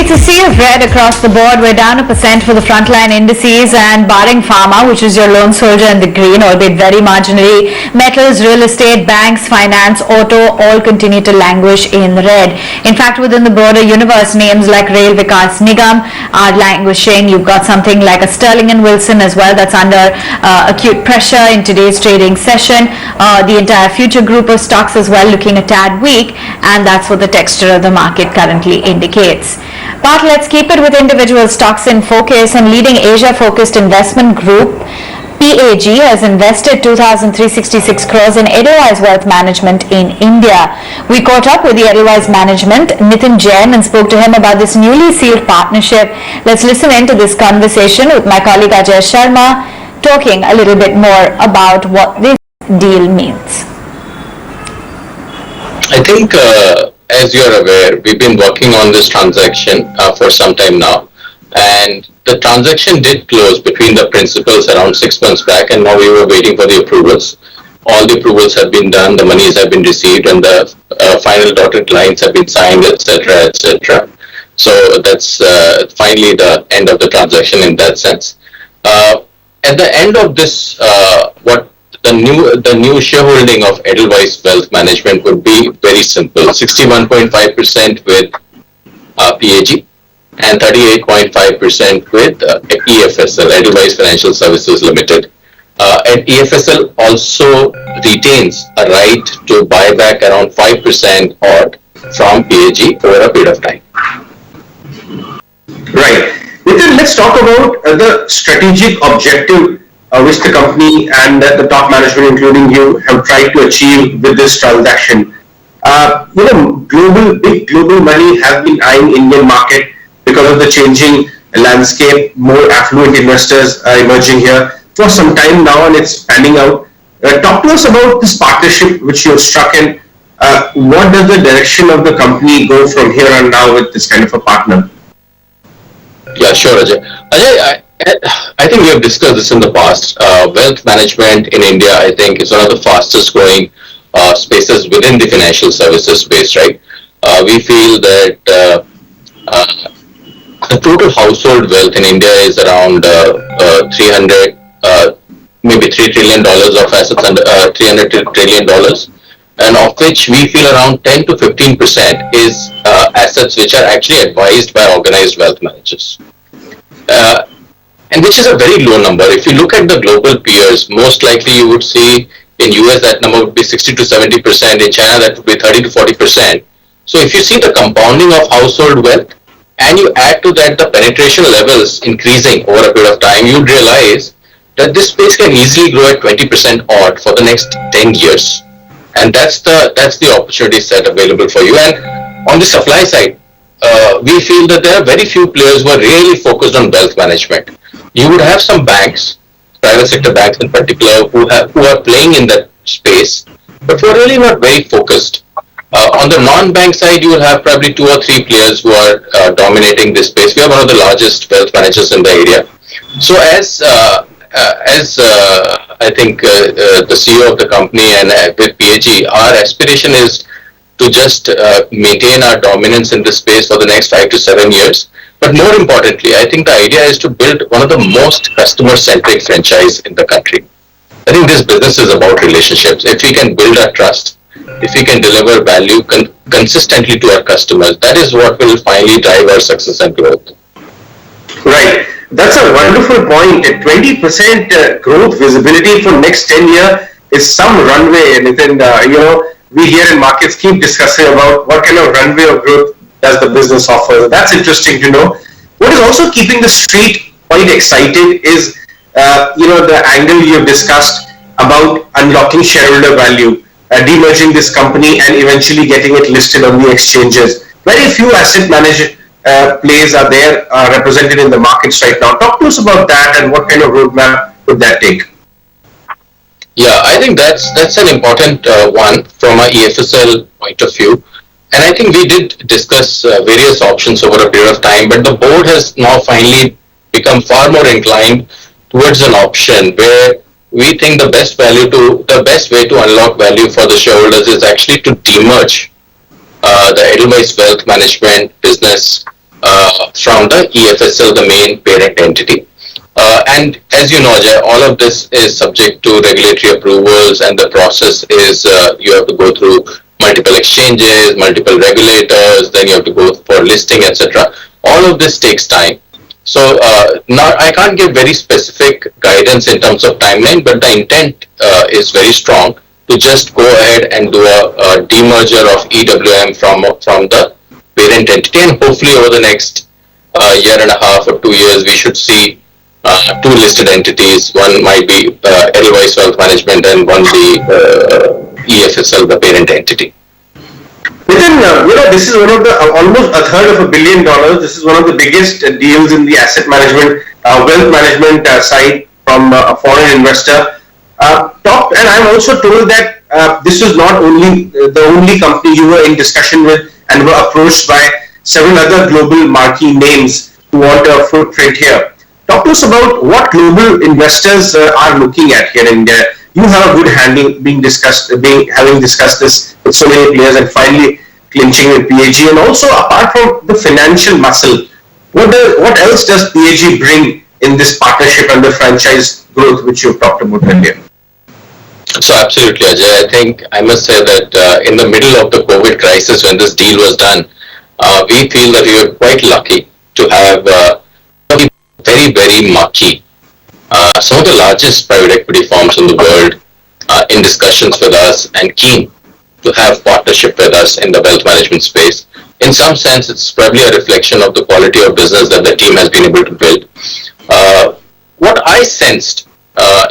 It's a sea of red across the board. We're down 1% for the frontline indices, and barring pharma, which is your lone soldier in the green, albeit very marginally, metals, real estate, banks, finance, auto all continue to languish in red. In fact, within the broader universe, names like Rail Vikas Nigam are languishing. You've got something like a Sterling and Wilson as well that's under acute pressure in today's trading session. The entire future group of stocks as well looking a tad weak, and that's what the texture of the market currently indicates. But let's keep it with individual stocks in focus, and leading Asia-focused investment group PAG has invested 2,366 crores in Edelweiss Wealth Management in India. We caught up with the Edelweiss management, Nitin Jain, and spoke to him about this newly sealed partnership. Let's listen into this conversation with my colleague Ajay Sharma, talking a little bit more about what this deal means. I think, as you're aware, we've been working on this transaction for some time now, and the transaction did close between the principals around 6 months back, and now we were waiting for the approvals. All the approvals have been done, the monies have been received, and the final dotted lines have been signed, etc., etc. So that's finally the end of the transaction in that sense. At the end of this, what the new shareholding of Edelweiss Wealth Management would be very simple: 61.5% with PAG and 38.5% with EFSL, Edelweiss Financial Services Limited. And EFSL also retains a right to buy back around 5% odd from PAG over a period of time. Right. Nitin, let's talk about the strategic objective which the company and the top management, including you, have tried to achieve with this transaction. Big global money has been eyeing Indian market because of the changing landscape. More affluent investors are emerging here for some time now, and it's panning out. Talk to us about this partnership which you have struck in. What does the direction of the company go from here on now with this kind of a partner? Yeah, sure, Ajay. I think we have discussed this in the past. Wealth management in India, I think, is one of the fastest growing spaces within the financial services space, right? We feel that the total household wealth in India is around 300, maybe $3 trillion of assets, under $300 trillion, and of which we feel around 10 to 15% is assets which are actually advised by organized wealth managers. And which is a very low number. If you look at the global peers, most likely you would see in US that number would be 60 to 70%, in China that would be 30 to 40%. So if you see the compounding of household wealth and you add to that the penetration levels increasing over a period of time, you'd realize that this space can easily grow at 20% odd for the next 10 years. And that's the opportunity set available for you. And on the supply side, we feel that there are very few players who are really focused on wealth management. You would have some banks, private sector banks in particular, who are playing in that space, but who are really not very focused. On the non-bank side, you will have probably 2 or 3 players who are dominating this space. We are one of the largest wealth managers in the area. So as I think the CEO of the company and with PAG, our aspiration is to just maintain our dominance in this space for the next 5 to 7 years. But more importantly, I think the idea is to build one of the most customer-centric franchise in the country. I think this business is about relationships. If we can build our trust, if we can deliver value consistently to our customers, that is what will finally drive our success and growth. Right. That's a wonderful point. A 20% growth visibility for next 10 years is some runway. And then, we here in markets keep discussing about what kind of runway of growth does the business offer. That's interesting to know. What is also keeping the street quite excited is, the angle you have discussed about unlocking shareholder value, demerging this company and eventually getting it listed on the exchanges. Very few asset management plays are there represented in the markets right now. Talk to us about that and what kind of roadmap would that take? Yeah, I think that's an important one from a EFSL point of view. And I think we did discuss various options over a period of time, but the board has now finally become far more inclined towards an option where we think the best way to unlock value for the shareholders is actually to demerge the Edelweiss Wealth Management business from the EFSL, the main parent entity. And as you know, Jay, all of this is subject to regulatory approvals, and the process is you have to go through multiple exchanges, multiple regulators, then you have to go for listing, etc. All of this takes time. So now I can't give very specific guidance in terms of timeline, but the intent is very strong to just go ahead and do a demerger of EWM from the parent entity, and hopefully over the next year and a half or 2 years, we should see two listed entities. One might be Edelweiss Wealth Management, and one be EFSL, the parent entity. Nitin, this is one of the almost a third of $1 billion. This is one of the biggest deals in the asset management, wealth management side from a foreign investor. And I'm also told that this was not only the only company you were in discussion with, and were approached by several other global marquee names who want a footprint here. Talk to us about what global investors are looking at here in India. You have a good handle having discussed this with so many players, and finally clinching with PAG. And also, apart from the financial muscle, what else does PAG bring in this partnership and the franchise growth which you've talked about earlier? So absolutely, Ajay. I think I must say that in the middle of the COVID crisis, when this deal was done, we feel that we were quite lucky to have very, very marquee, some of the largest private equity firms in the world in discussions with us, and keen to have partnership with us in the wealth management space. In some sense, it's probably a reflection of the quality of business that the team has been able to build. What I sensed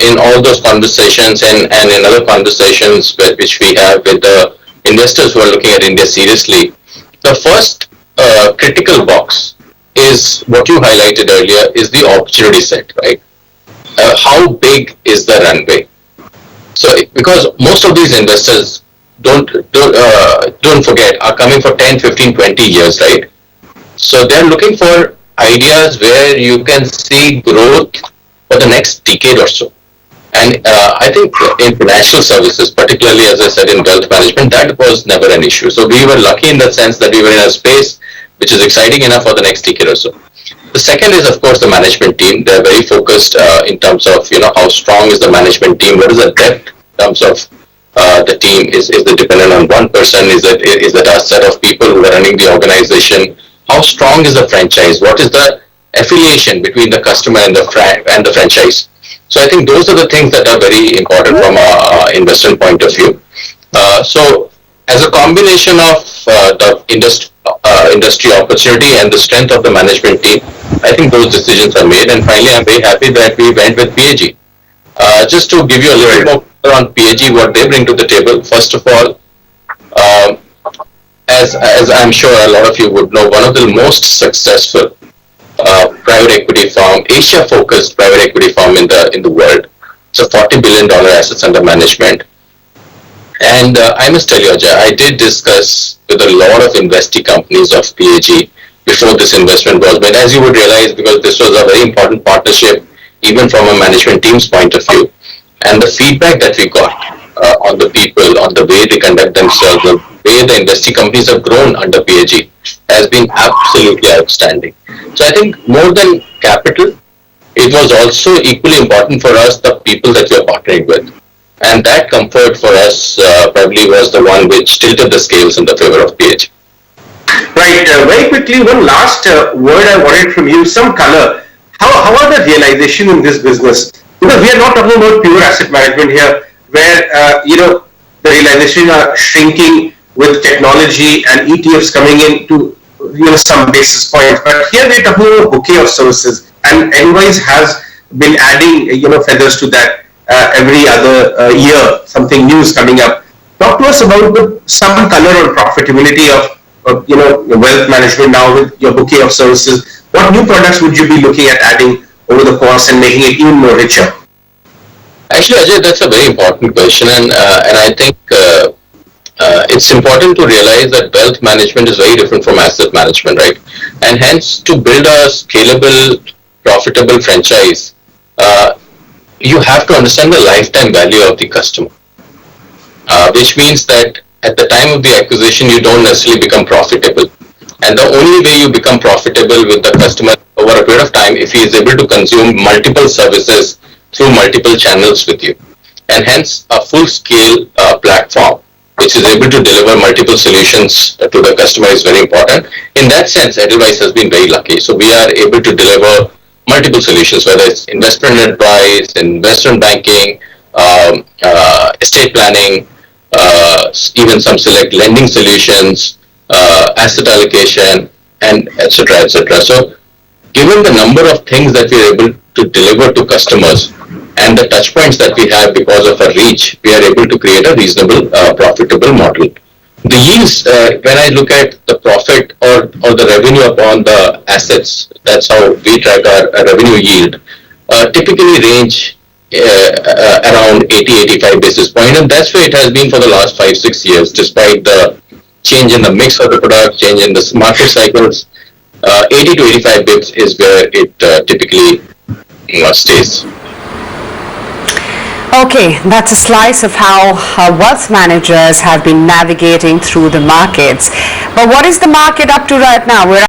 in all those conversations and in other conversations which we have with the investors who are looking at India seriously, the first critical box is what you highlighted earlier, is the opportunity set, right? How big is the runway? So because most of these investors, don't forget, are coming for 10, 15, 20 years, right? So they're looking for ideas where you can see growth for the next decade or so. And I think in financial services, particularly as I said in wealth management, that was never an issue. So we were lucky in that sense that we were in a space which is exciting enough for the next decade or so. The second is, of course, the management team. They're very focused in terms of how strong is the management team, what is the depth in terms of the team, is it dependent on one person, is it a set of people who are running the organization, how strong is the franchise, what is the affiliation between the customer and the franchise. So I think those are the things that are very important from an investment point of view. So as a combination of the industry opportunity and the strength of the management team, I think those decisions are made. And finally, I'm very happy that we went with PAG. Just to give you a little more on PAG, what they bring to the table. First of all, as I'm sure a lot of you would know, one of the most successful private equity firm, Asia-focused private equity firm in the world. It's a $40 billion assets under management. And I must tell you, Ajay, I did discuss with a lot of investee companies of PAG before this investment was made. As you would realize, because this was a very important partnership, even from a management team's point of view. And the feedback that we got on the people, on the way they conduct themselves, the way the investee companies have grown under PAG has been absolutely outstanding. So I think more than capital, it was also equally important for us, the people that we are partnering with. And that comfort for us probably was the one which tilted the scales in the favor of PAG. Right. Very quickly, one last word I wanted from you, some color. How are the realization in this business? Because we are not talking about pure asset management here, where the realization are shrinking with technology and ETFs coming in to some basis points. But here we're talking about a bouquet of services, and Edelweiss has been adding feathers to that every other year. Something new is coming up. Talk to us about some color on profitability of wealth management now with your bouquet of services. What new products would you be looking at adding over the course and making it even more richer? Actually, Ajay, that's a very important question, and I think it's important to realize that wealth management is very different from asset management, right? And hence, to build a scalable, profitable franchise, you have to understand the lifetime value of the customer, which means that at the time of the acquisition, you don't necessarily become profitable. And the only way you become profitable with the customer over a period of time if he is able to consume multiple services through multiple channels with you. And hence a full-scale platform which is able to deliver multiple solutions to the customer is very important. In that sense, Edelweiss has been very lucky. So we are able to deliver multiple solutions, whether it's investment advice, investment banking, estate planning, even some select lending solutions, asset allocation, and etc. etc. So given the number of things that we are able to deliver to customers and the touch points that we have because of our reach, we are able to create a reasonable, profitable model. The yields, when I look at the profit or the revenue upon the assets, that's how we track our revenue yield, typically range around 80-85 basis point, and that's where it has been for the last 5-6 years, despite the change in the mix of the product, change in the market cycles. 80 to 85 bips is where it typically stays. Okay, that's a slice of how wealth managers have been navigating through the markets. But what is the market up to right now? We're